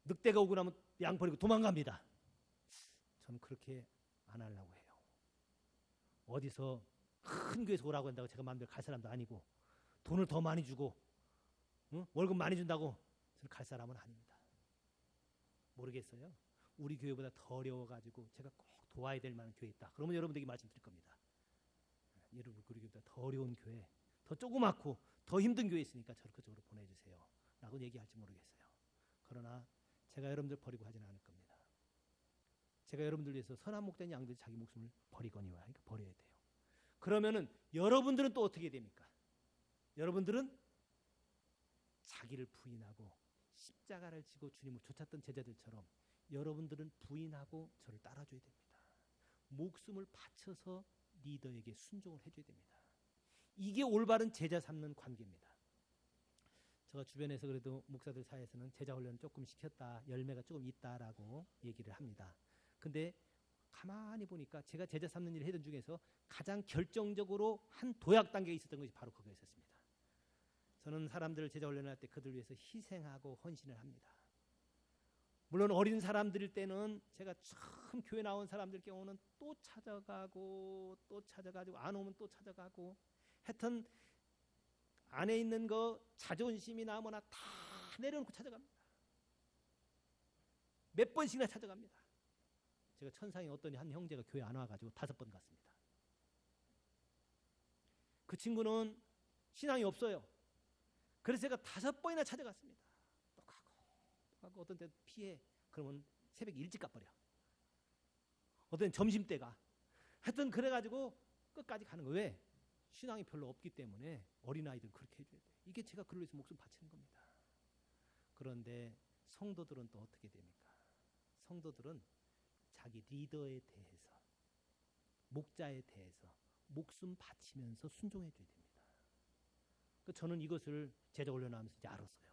늑대가 오고 나면 양 버리고 도망갑니다. 저는 그렇게 안 하려고 해요. 어디서 큰 교회에서 오라고 한다고 제가 마음대로 갈 사람도 아니고 돈을 더 많이 주고 월급 많이 준다고 저는 갈 사람은 아닙니다. 모르겠어요. 우리 교회보다 더 어려워가지고 제가 꼭 도와야 될 만한 교회 있다. 그러면 여러분들에게 말씀드릴 겁니다. 여러분 우리 교회보다 더 어려운 교회, 더 조그맣고 더 힘든 교회 있으니까 저를 그쪽으로 보내주세요. 라고 얘기할지 모르겠어요. 그러나 제가 여러분들 버리고 하지는 않을 겁니다. 제가 여러분들 위해서 선한 목자인 양들이 자기 목숨을 버리거니와 그러니까 버려야 돼요. 그러면은 여러분들은 또 어떻게 됩니까? 여러분들은 자기를 부인하고 십자가를 지고 주님을 쫓았던 제자들처럼 여러분들은 부인하고 저를 따라줘야 됩니다. 목숨을 바쳐서 리더에게 순종을 해줘야 됩니다. 이게 올바른 제자 삼는 관계입니다. 제가 주변에서 그래도 목사들 사이에서는 제자 훈련을 조금 시켰다, 열매가 조금 있다라고 얘기를 합니다. 근데 가만히 보니까 제가 제자 삼는 일을 했던 중에서 가장 결정적으로 한 도약 단계에 있었던 것이 바로 그거였습니다. 저는 사람들을 제자 훈련할 때 그들 위해서 희생하고 헌신을 합니다. 물론 어린 사람들일 때는 제가 처음 교회 나온 사람들 경우는 또 찾아가고 또 찾아가지고 안 오면 또 찾아가고 하여튼 안에 있는 거 자존심이나 뭐나 다 내려놓고 찾아갑니다. 몇 번씩이나 찾아갑니다. 제가 천상에 어떤 한 형제가 교회 안 와가지고 5번 갔습니다. 그 친구는 신앙이 없어요. 그래서 제가 5번이나 찾아갔습니다. 또 가고 어떤 때 피해. 그러면 새벽 일찍 가버려. 어떤 때는 점심때가. 하여튼 그래가지고 끝까지 가는 거예요. 왜? 신앙이 별로 없기 때문에 어린아이들은 그렇게 해줘야 돼요. 이게 제가 그걸 위해서 목숨 바치는 겁니다. 그런데 성도들은 또 어떻게 됩니까? 성도들은 자기 리더에 대해서 목자에 대해서 목숨 바치면서 순종해줘야 됩니다. 저는 이것을 제자 훈련하면서 이제 알았어요.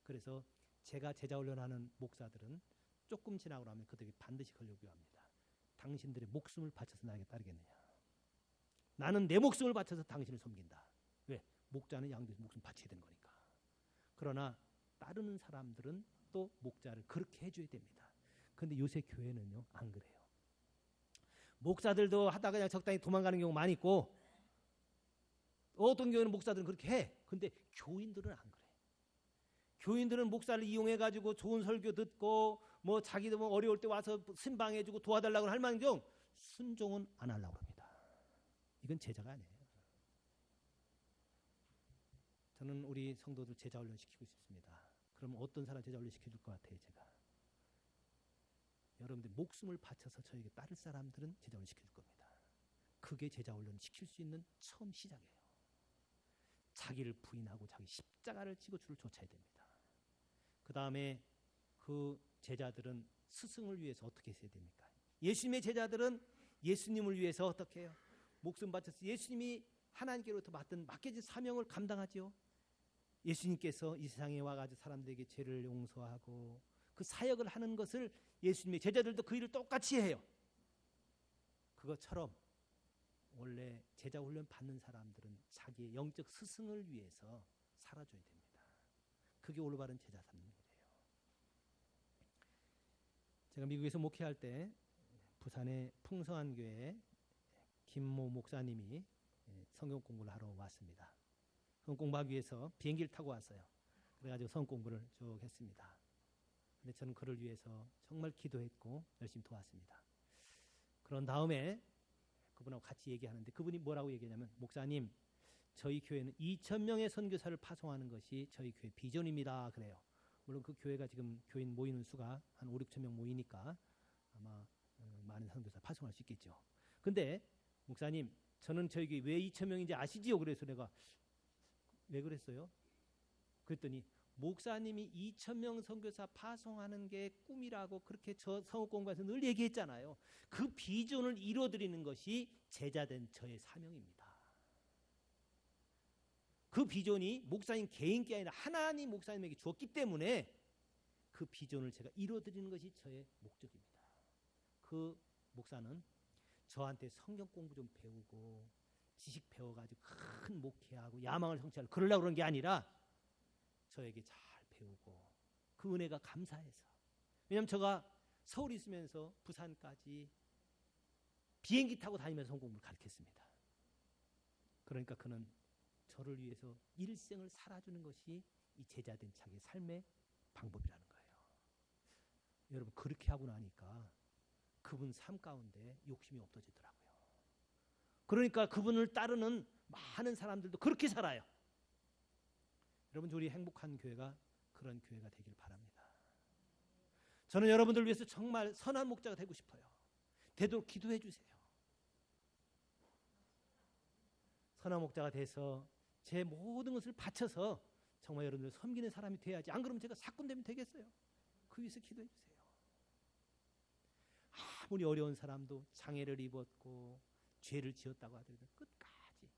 그래서 제가 제자 훈련하는 목사들은 조금 지나고 나면 그들에게 반드시 걸려고 합니다. 당신들의 목숨을 바쳐서 나에게 따르겠느냐. 나는 내 목숨을 바쳐서 당신을 섬긴다. 왜? 목자는 양들의 목숨 바쳐야 되는 거니까. 그러나 따르는 사람들은 또 목자를 그렇게 해줘야 됩니다. 그런데 요새 교회는요 안 그래요. 목사들도 하다가 그냥 적당히 도망가는 경우 많이 있고 어떤 교회는 목사들은 그렇게 해. 근데 교인들은 안 그래. 교인들은 목사를 이용해가지고 좋은 설교 듣고 뭐 자기도 뭐 어려울 때 와서 신방해주고 도와달라고 할 만큼 순종은 안 하려고 합니다. 이건 제자가 아니에요. 저는 우리 성도들 제자 훈련 시키고 싶습니다. 그러면 어떤 사람 제자 훈련 시켜줄 것 같아요, 제가. 여러분들 목숨을 바쳐서 저에게 따를 사람들은 제자 훈련 시켜줄 겁니다. 그게 제자 훈련 시킬 수 있는 처음 시작이에요. 자기를 부인하고 자기 십자가를 지고 주를 쫓아야 됩니다. 그 다음에 그 제자들은 스승을 위해서 어떻게 했어야 됩니까? 예수님의 제자들은 예수님을 위해서 어떻게 해요? 목숨 바쳐서 예수님이 하나님께로부터 맡겨진 사명을 감당하죠. 예수님께서 이 세상에 와가지고 사람들에게 죄를 용서하고 그 사역을 하는 것을 예수님의 제자들도 그 일을 똑같이 해요. 그것처럼 원래 제자 훈련 받는 사람들은 자기의 영적 스승을 위해서 살아줘야 됩니다. 그게 올바른 제자 삼는 일이에요. 제가 미국에서 목회할 때 부산의 풍성한 교회 김모 목사님이 성경 공부를 하러 왔습니다. 성경 공부하기 위해서 비행기를 타고 왔어요. 그래가지고 성경 공부를 쭉 했습니다. 근데 저는 그를 위해서 정말 기도했고 열심히 도왔습니다. 그런 다음에 그분하고 같이 얘기하는데 그분이 뭐라고 얘기하냐면, 목사님, 저희 교회는 2,000명의 선교사를 파송하는 것이 저희 교회 비전입니다. 그래요. 물론 그 교회가 지금 교인 모이는 수가 한 5, 6천 명 모이니까 아마 많은 선교사 파송할 수 있겠죠. 근데 목사님, 저는 저희 교회 왜 2,000명인지 아시지요? 그래서 내가 왜 그랬어요? 그랬더니 목사님이 2,000명 선교사 파송하는 게 꿈이라고 그렇게 저 성읍공부에서 늘 얘기했잖아요. 그 비전을 이루어드리는 것이 제자된 저의 사명입니다. 그 비전이 목사님 개인이 아니라 하나님 목사님에게 주었기 때문에 그 비전을 제가 이루어드리는 것이 저의 목적입니다. 그 목사는 저한테 성경 공부 좀 배우고 지식 배워가지고 큰 목회하고 야망을 성취하려고 그러려고 그런 게 아니라 저에게 잘 배우고 그 은혜가 감사해서. 왜냐하면 제가 서울에 있으면서 부산까지 비행기 타고 다니면서 성경 공부를 가르쳤습니다. 그러니까 그는 저를 위해서 일생을 살아주는 것이 이 제자된 자기의 삶의 방법이라는 거예요. 여러분, 그렇게 하고 나니까 그분 삶 가운데 욕심이 없어지더라고요. 그러니까 그분을 따르는 많은 사람들도 그렇게 살아요. 여러분, 우리 행복한 교회가 그런 교회가 되길 바랍니다. 저는 여러분들 위해서 정말 선한 목자가 되고 싶어요. 되도록 기도해 주세요. 선한 목자가 돼서 제 모든 것을 바쳐서 정말 여러분들 섬기는 사람이 돼야지. 안 그러면 제가 사꾼 되면 되겠어요. 그 위해서 기도해 주세요. 아무리 어려운 사람도 장애를 입었고 죄를 지었다고 하더라도 끝까지.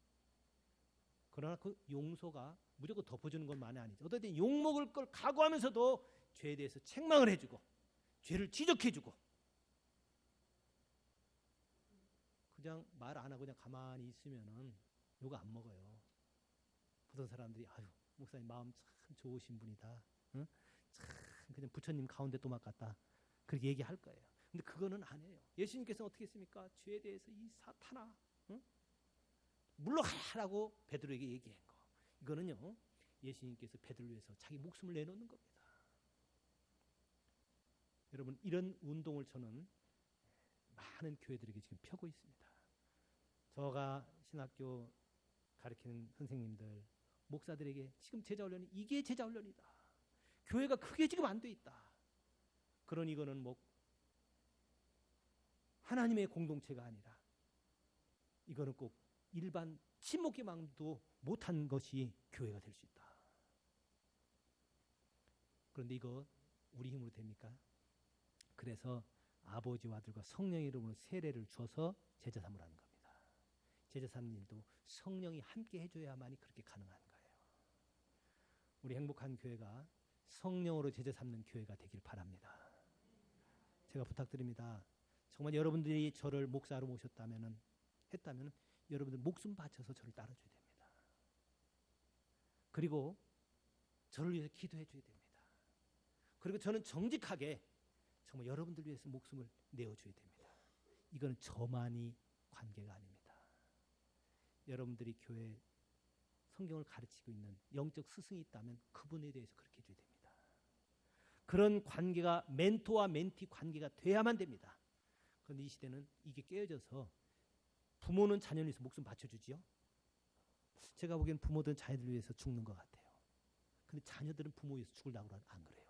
그러나 그 용서가 무조건 덮어주는 것만이 아니죠. 어떨 욕먹을 걸 각오하면서도 죄에 대해서 책망을 해주고 죄를 지적해주고, 그냥 말 안 하고 그냥 가만히 있으면은 욕 안 먹어요. 보통 사람들이 아유, 목사님 마음 참 좋으신 분이다. 응? 참 그냥 부처님 가운데 또막 같다. 그렇게 얘기할 거예요. 근데 그거는 아니에요. 예수님께서 어떻게 했습니까? 죄에 대해서 이 사탄아, 응? 물러가라고 베드로에게 얘기한 거. 이거는요, 예수님께서 베드로를 위해서 자기 목숨을 내놓는 겁니다. 여러분, 이런 운동을 저는 많은 교회들에게 지금 펴고 있습니다. 저가 신학교 가르치는 선생님들, 목사들에게 지금 제자훈련이 이게 제자훈련이다. 교회가 크게 지금 안 돼 있다. 그러니 이거는 뭐 하나님의 공동체가 아니라 이거는 꼭 일반 친목계망도 못한 것이 교회가 될 수 있다. 그런데 이거 우리 힘으로 됩니까? 그래서 아버지와 아들과 성령의 이름으로 세례를 줘서 제자 삼으라는 겁니다. 제자 삼는 일도 성령이 함께 해줘야만이 그렇게 가능한 거예요. 우리 행복한 교회가 성령으로 제자 삼는 교회가 되길 바랍니다. 제가 부탁드립니다. 정말 여러분들이 저를 목사로 모셨다면 여러분들 목숨 바쳐서 저를 따라줘야 됩니다. 그리고 저를 위해서 기도해 줘야 됩니다. 그리고 저는 정직하게 정말 여러분들 위해서 목숨을 내어줘야 됩니다. 이건 저만이 관계가 아닙니다. 여러분들이 교회 성경을 가르치고 있는 영적 스승이 있다면 그분에 대해서 그렇게 해줘야 됩니다. 그런 관계가 멘토와 멘티 관계가 돼야만 됩니다. 그런데 이 시대는 이게 깨어져서 부모는 자녀를 위해서 목숨 바쳐주지요. 제가 보기엔 부모들은 자녀들 위해서 죽는 것 같아요. 근데 자녀들은 부모 위해서 죽으려고 안 그래요.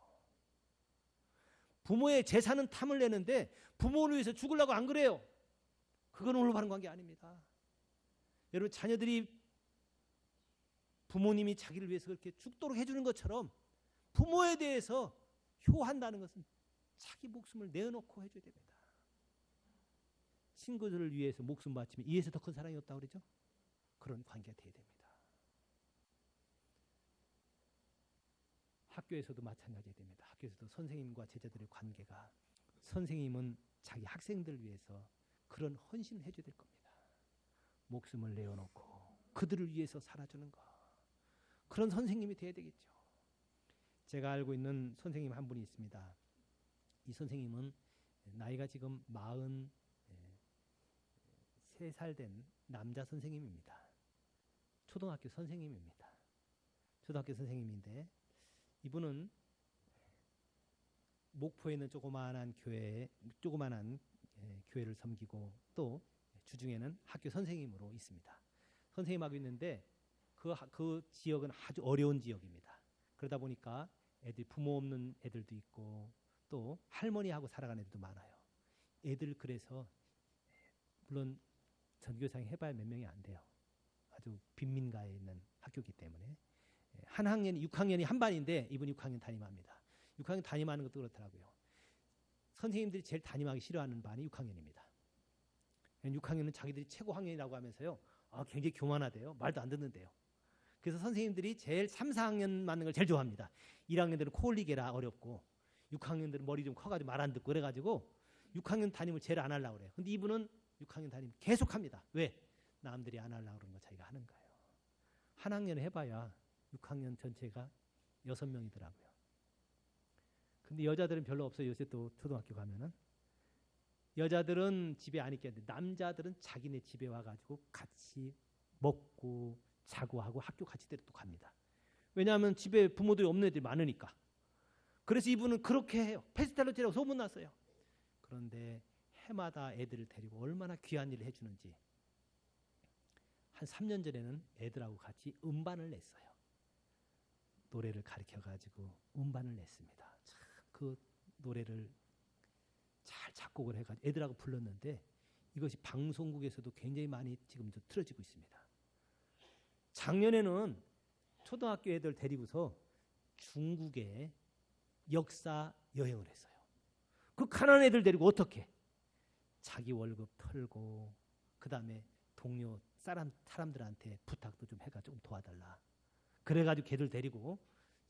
부모의 재산은 탐을 내는데 부모를 위해서 죽으려고 안 그래요. 그건 올바른 관계 아닙니다. 여러분, 자녀들이 부모님이 자기를 위해서 그렇게 죽도록 해주는 것처럼 부모에 대해서 효한다는 것은 자기 목숨을 내어놓고 해줘야 됩니다. 친구들을 위해서 목숨 바치면 이에서 더 큰 사랑이 없다고 그러죠? 그런 관계가 돼야 됩니다. 학교에서도 마찬가지가 됩니다. 학교에서도 선생님과 제자들의 관계가, 선생님은 자기 학생들을 위해서 그런 헌신을 해줘야 될 겁니다. 목숨을 내어놓고 그들을 위해서 살아주는 것. 그런 선생님이 돼야 되겠죠. 제가 알고 있는 선생님 한 분이 있습니다. 이 선생님은 나이가 지금 43살 된 남자 선생님입니다. 초등학교 선생님입니다. 초등학교 선생님인데 이분은 목포에 있는 조그마한 교회를 섬기고 또 주중에는 학교 선생님으로 있습니다. 선생님하고 있는데 그 지역은 아주 어려운 지역입니다. 그러다 보니까 부모 없는 애들도 있고 또 할머니하고 살아가는 애들도 많아요. 애들 그래서 물론 전교생 해봐야 몇 명이 안 돼요. 아주 빈민가에 있는 학교이기 때문에 한 학년이 6학년이 한 반인데 이분 6학년 담임합니다. 6학년 담임하는 것도 그렇더라고요. 선생님들이 제일 담임하기 싫어하는 반이 6학년입니다. 6학년은 자기들이 최고 학년이라고 하면서요. 굉장히 교만하대요. 말도 안 듣는데요. 그래서 선생님들이 제일 3, 4학년 맞는 걸 제일 좋아합니다. 1학년들은 코 올리기라 어렵고 6학년들은 머리 좀 커가지고 말 안 듣고 그래가지고 6학년 담임을 제일 안 하려고 그래요. 근데 이분은 6학년 담임 계속합니다. 왜? 남들이 안 하려고 그러는 거 자기가 하는 거예요. 한 학년 해봐야 6학년 전체가 6명이더라고요. 근데 여자들은 별로 없어요. 요새 또 초등학교 가면은. 여자들은 집에 안 있겠는데 남자들은 자기네 집에 와가지고 같이 먹고 자고 하고 학교 같이 또 갑니다. 왜냐하면 집에 부모들이 없는 애들이 많으니까. 그래서 이분은 그렇게 해요. 페스텔로티라고 소문났어요. 그런데 해마다 애들을 데리고 얼마나 귀한 일을 해주는지. 한 3년 전에는 애들하고 같이 음반을 냈어요. 노래를 가르쳐가지고 음반을 냈습니다. 참 그 노래를 잘 작곡을 해가지고 애들하고 불렀는데 이것이 방송국에서도 굉장히 많이 지금 틀어지고 있습니다. 작년에는 초등학교 애들 데리고서 중국에 역사 여행을 했어요. 그 가난한 애들 데리고 어떻게? 자기 월급 털고 그 다음에 동료 사람들한테 부탁도 좀 해가지고 좀 도와달라. 그래가지고 걔들 데리고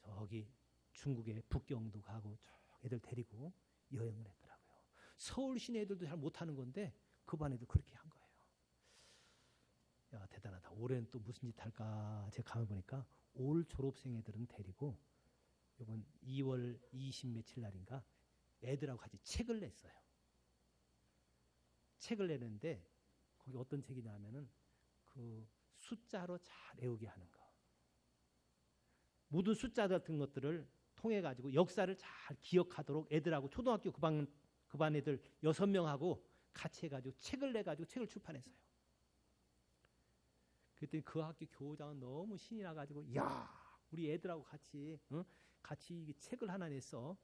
저기 중국의 북경도 가고 쭉 애들 데리고 여행을 했더라고요. 서울 시내 애들도 잘 못하는 건데 그 반 애들 그렇게 한 거예요. 야 대단하다. 올해는 또 무슨 짓 할까 제가 가만 보니까 올 졸업생 애들은 데리고 이번 2월 20 며칠 날인가 애들하고 같이 책을 냈어요. 책을 내는데 거기 어떤 책이냐 하면은 그 숫자로 잘 외우게 하는 거. 모든 숫자 같은 것들을 통해 가지고 역사를 잘 기억하도록 애들하고 초등학교 그 반 애들 6명하고 같이 해가지고 책을 내가지고 책을 출판했어요. 그랬더니 그 학교 교장은 너무 신이 나가지고 야 우리 애들하고 같이 책을 하나 냈어.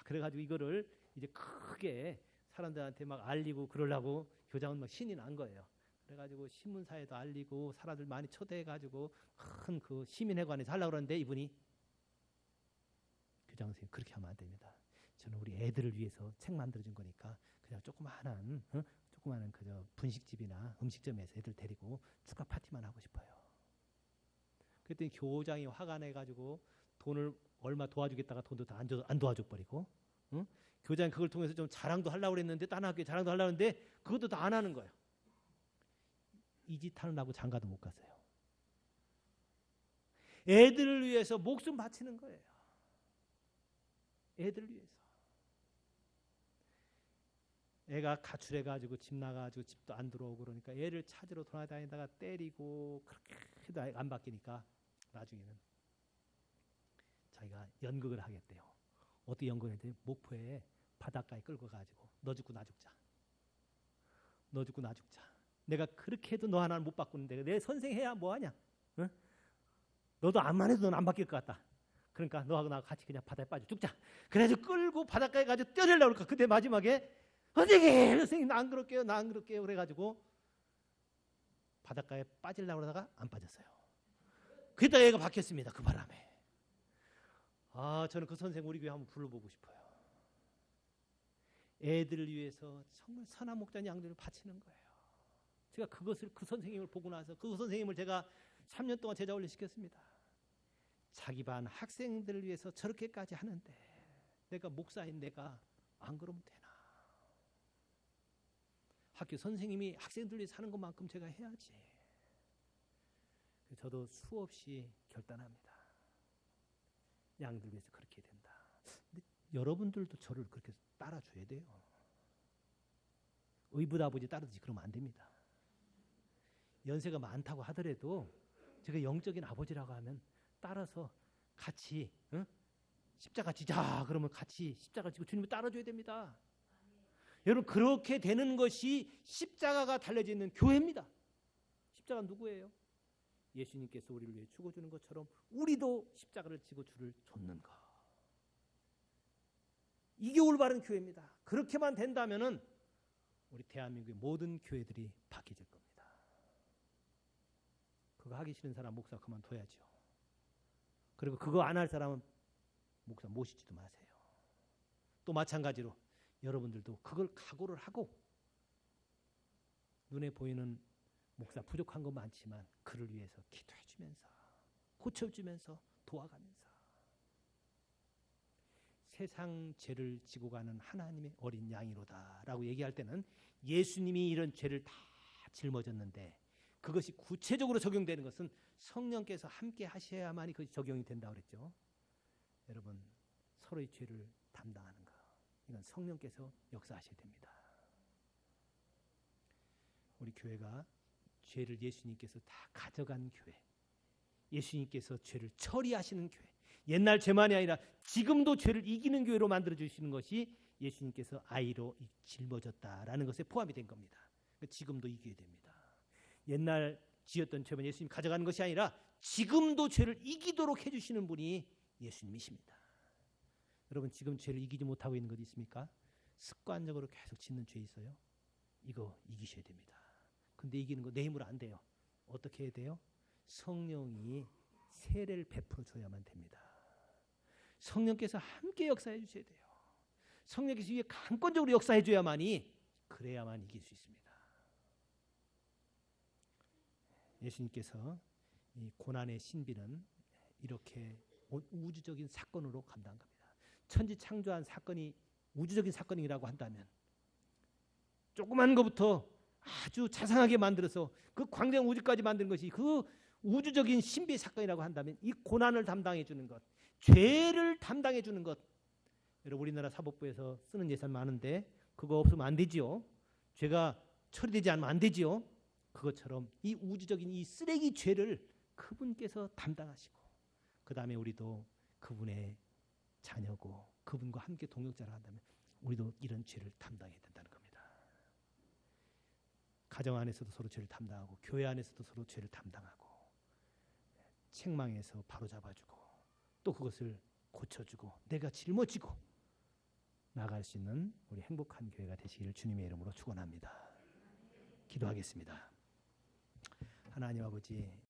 그래가지고 이거를 이제 크게 사람들한테 막 알리고 그러려고 교장은 막 신이 난 거예요. 그래가지고 신문사에도 알리고 사람들 많이 초대해가지고 큰 그 시민회관에서 하려고 그러는데 이분이 교장 선생님 그렇게 하면 안 됩니다. 저는 우리 애들을 위해서 책 만들어준 거니까 그냥 조그마한 그저 분식집이나 음식점에서 애들 데리고 축하 파티만 하고 싶어요. 그랬더니 교장이 화가 내가지고 돈을 얼마 도와주겠다가 돈도 다 안 도와줘 버리고, 응? 교장이 그걸 통해서 좀 자랑도 하려고 그랬는데 다른 학교에 자랑도 하려고 했는데 그것도 다 안 하는 거예요. 이 짓 하느라고 장가도 못 갔어요. 애들을 위해서 목숨 바치는 거예요. 애들을 위해서. 애가 가출해가지고 집 나가지고 집도 안 들어오고 그러니까 애를 찾으러 돌아다니다가 때리고 그렇게 해도 안 바뀌니까 나중에는 자기가 연극을 하겠대요. 어떻게 연극을 했더니 목포에 바닷가에 끌고 가지고 너 죽고 나 죽자. 너 죽고 나 죽자. 내가 그렇게 해도 너 하나는 못 바꾸는데 내 선생해야 뭐하냐. 응? 너도 암만 해도 넌 안 바뀔 것 같다. 그러니까 너하고 나하고 같이 그냥 바다에 빠져 죽자. 그래가지고 끌고 바닷가에 가지고 뛰어내려고 그럴까. 그때 마지막에 선생님 나 안 그럴게요 그래가지고 바닷가에 빠지려고 그러다가 안 빠졌어요. 그랬다 애가 바뀌었습니다. 그 바람에. 저는 그 선생 우리 교회 한번 불러보고 싶어요. 애들을 위해서 정말 선한 목자니 양들을 바치는 거예요. 제가 그 선생님을 보고 나서 그 선생님을 제가 3년 동안 제자 훈련 시켰습니다. 자기 반 학생들을 위해서 저렇게까지 하는데 내가 목사인 내가 안 그러면 되나. 학교 선생님이 학생들 위해서 하는 것만큼 제가 해야지. 저도 수없이 결단합니다. 양들 위해서 그렇게 된다. 근데 여러분들도 저를 그렇게 따라줘야 돼요. 의붓아버지 따르듯이 그러면 안 됩니다. 연세가 많다고 하더라도 제가 영적인 아버지라고 하면 따라서 같이 십자가 지자 그러면 같이 십자가 지고 주님을 따라줘야 됩니다. 여러분 그렇게 되는 것이 십자가가 달려져 있는 교회입니다. 십자가는 누구예요? 예수님께서 우리를 위해 죽어주는 것처럼 우리도 십자가를 지고 주를 좇는 것. 이게 올바른 교회입니다. 그렇게만 된다면은 우리 대한민국의 모든 교회들이 바뀌어질 겁니다. 그거 하기 싫은 사람 목사 그만둬야죠. 그리고 그거 안 할 사람은 목사 모시지도 마세요. 또 마찬가지로 여러분들도 그걸 각오를 하고 눈에 보이는 목사 부족한 건 많지만 그를 위해서 기도해주면서 고쳐주면서 도와가면서 세상 죄를 지고 가는 하나님의 어린 양이로다라고 얘기할 때는 예수님이 이런 죄를 다 짊어졌는데 그것이 구체적으로 적용되는 것은 성령께서 함께 하셔야만이 그것이 적용이 된다고 그랬죠. 여러분 서로의 죄를 담당하는 것 이건 성령께서 역사하셔야 됩니다. 우리 교회가 죄를 예수님께서 다 가져간 교회, 예수님께서 죄를 처리하시는 교회, 옛날 죄만이 아니라 지금도 죄를 이기는 교회로 만들어주시는 것이 예수님께서 아이로 짊어졌다라는 것에 포함이 된 겁니다. 지금도 이겨야 됩니다. 옛날 지었던 죄만 예수님이 가져가는 것이 아니라 지금도 죄를 이기도록 해주시는 분이 예수님이십니다. 여러분 지금 죄를 이기지 못하고 있는 것 있습니까? 습관적으로 계속 짓는 죄 있어요? 이거 이기셔야 됩니다. 근데 이기는 거 내 힘으로 안 돼요. 어떻게 해야 돼요? 성령이 세례를 베풀어 줘야만 됩니다. 성령께서 함께 역사해 주셔야 돼요. 성령께서 위에 강권적으로 역사해 줘야만이 그래야만 이길 수 있습니다. 예수님께서 이 고난의 신비는 이렇게 우주적인 사건으로 감당한 겁니다. 천지 창조한 사건이 우주적인 사건이라고 한다면 조그만 것부터 아주 자상하게 만들어서 그 광대한 우주까지 만든 것이 그 우주적인 신비 사건이라고 한다면 이 고난을 담당해 주는 것, 죄를 담당해 주는 것. 여러분 우리나라 사법부에서 쓰는 예산 많은데 그거 없으면 안 되지요. 죄가 처리되지 않으면 안 되지요. 그것처럼 이 우주적인 이 쓰레기 죄를 그분께서 담당하시고 그 다음에 우리도 그분의 자녀고 그분과 함께 동역자를 한다면 우리도 이런 죄를 담당해야 된다는 겁니다. 가정 안에서도 서로 죄를 담당하고 교회 안에서도 서로 죄를 담당하고 책망해서 바로잡아주고 또 그것을 고쳐주고 내가 짊어지고 나갈 수 있는 우리 행복한 교회가 되시기를 주님의 이름으로 축원합니다. 기도하겠습니다. 하나님 아버지